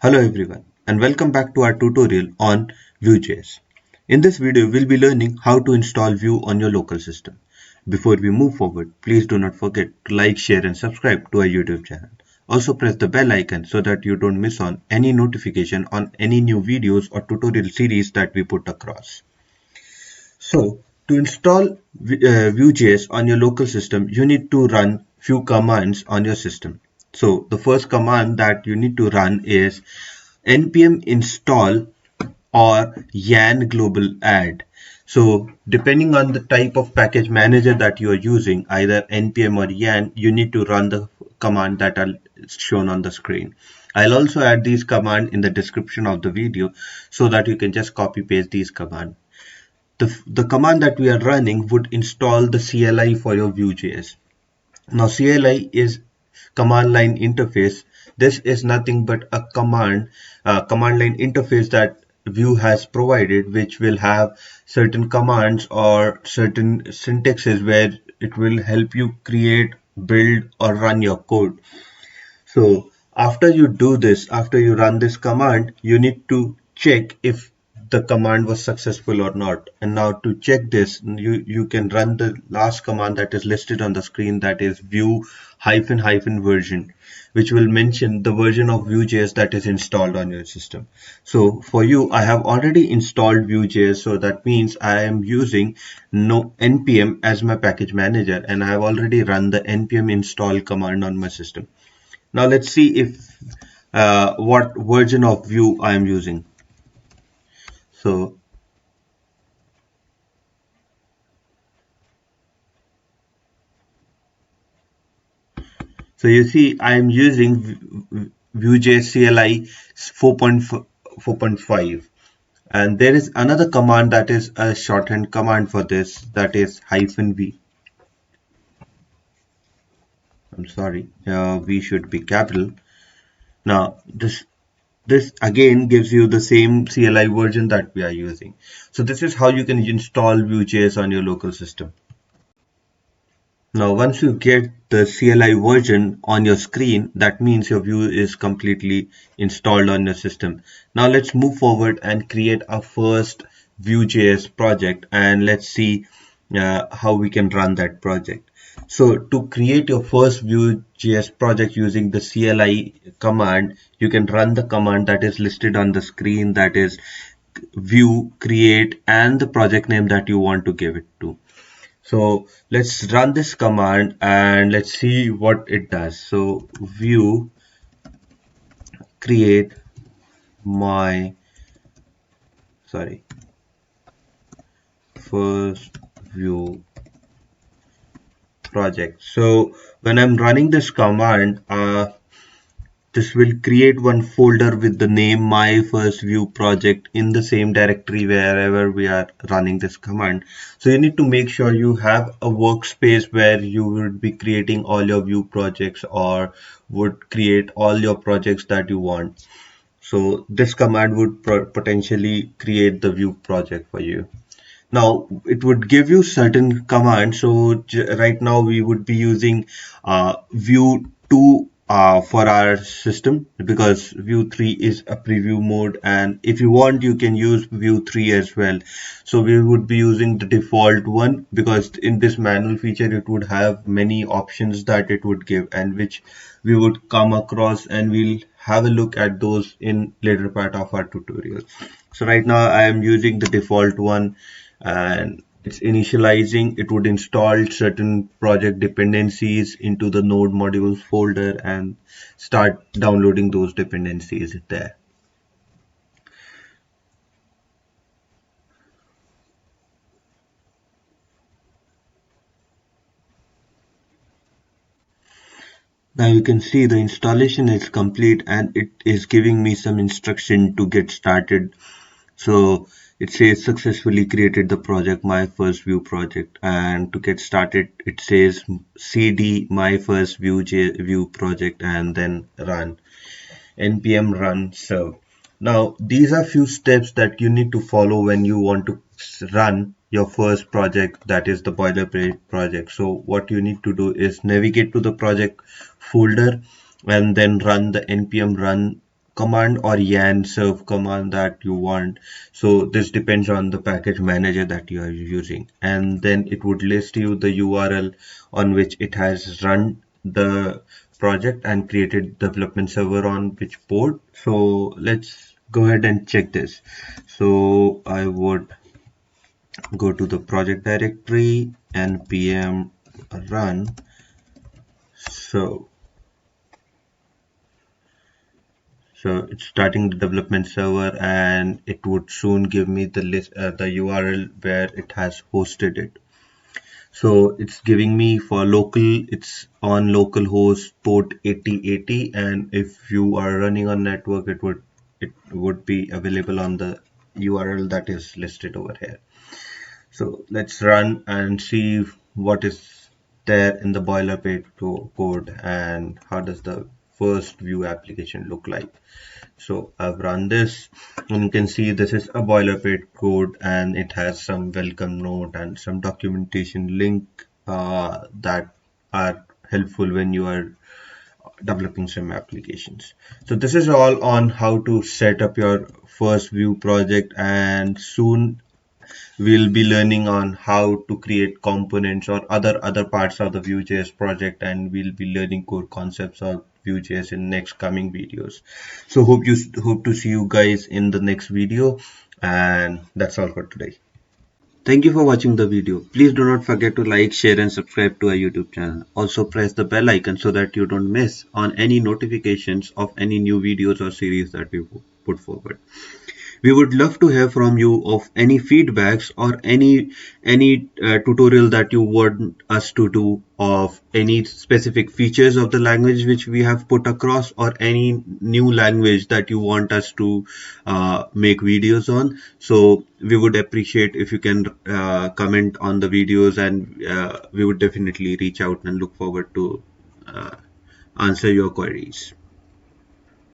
Hello everyone and welcome back to our tutorial on Vue.js. In this video, we'll be learning how to install Vue on your local system. Before we move forward, please do not forget to like, share and subscribe to our YouTube channel. Also press the bell icon so that you don't miss on any notification on any new videos or tutorial series that we put across. So to install Vue.js on your local system, you need to run few commands on your system. So the first command that you need to run is npm install or yarn global add. So depending on the type of package manager that you are using, either npm or yarn, you need to run the command that are shown on the screen. I'll also add these commands in the description of the video so that you can just copy paste these commands. The command that we are running would install the CLI for your Vue.js. Now CLI is command line interface. This is nothing but a command line interface that Vue has provided, which will have certain commands or certain syntaxes where it will help you create, build or run your code. So after you do this, after you run this command, you need to check if the command was successful or not. And now to check this, you can run the last command that is listed on the screen, that is vue hyphen version, which will mention the version of Vue.js that is installed on your system. So for you, I have already installed Vue.js, so that means I am using no npm as my package manager, and I have already run the npm install command on my system. Now let's see if what version of Vue I am using. So you see I am using Vue.js CLI 4.5, and there is another command that is a shorthand command for this, that is -v. I'm sorry, v should be capital. Now this again gives you the same CLI version that we are using. So this is how you can install Vue.js on your local system. Now once you get the CLI version on your screen, that means your Vue is completely installed on your system. Now let's move forward and create our first Vue.js project, and let's see how we can run that project. So to create your first Vue.js project using the CLI command, you can run the command that is listed on the screen, that is vue create and the project name that you want to give it to. So let's run this command and let's see what it does. So vue create my first Vue project. So when I'm running this command, this will create one folder with the name my first Vue project in the same directory wherever we are running this command. So you need to make sure you have a workspace where you would be creating all your Vue projects or would create all your projects that you want. So this command would potentially create the Vue project for you. Now it would give you certain commands. So right now we would be using Vue 2 for our system, because Vue 3 is a preview mode, and if you want you can use Vue 3 as well. So we would be using the default one, because in this manual feature it would have many options that it would give, and which we would come across, and we'll have a look at those in later part of our tutorial. So right now I am using the default one, and it's initializing. It would install certain project dependencies into the node modules folder and start downloading those dependencies there. Now you can see the installation is complete and it is giving me some instruction to get started. So it says successfully created the project my first Vue project, and to get started it says cd my first Vue project and then run npm run serve. Now these are few steps that you need to follow when you want to run your first project, that is the boilerplate project. So what you need to do is navigate to the project folder and then run the npm run command or yarn serve command that you want. So this depends on the package manager that you are using, and then it would list you the URL on which it has run the project and created development server on which port. So let's go ahead and check this. So I would go to the project directory, npm run. So it's starting the development server, and it would soon give me the list, the URL where it has hosted it. So it's giving me for local, it's on localhost port 8080, and if you are running on network, it would be available on the URL that is listed over here. So let's run and see what is there in the boilerplate code and how does the first Vue application look like. So I've run this, and you can see this is a boilerplate code, and it has some welcome note and some documentation link that are helpful when you are developing some applications. So this is all on how to set up your first Vue project, and soon we'll be learning on how to create components or other parts of the Vue.js project, and we'll be learning core concepts of Vue.js in next coming videos. So hope to see you guys in the next video, and that's all for today. Thank you for watching the video. Please do not forget to like, share and subscribe to our YouTube channel. Also press the bell icon so that you don't miss on any notifications of any new videos or series that we put forward. We would love to hear from you of any feedbacks or any tutorial that you want us to do of any specific features of the language which we have put across, or any new language that you want us to make videos on. So we would appreciate if you can comment on the videos, and we would definitely reach out and look forward to answer your queries.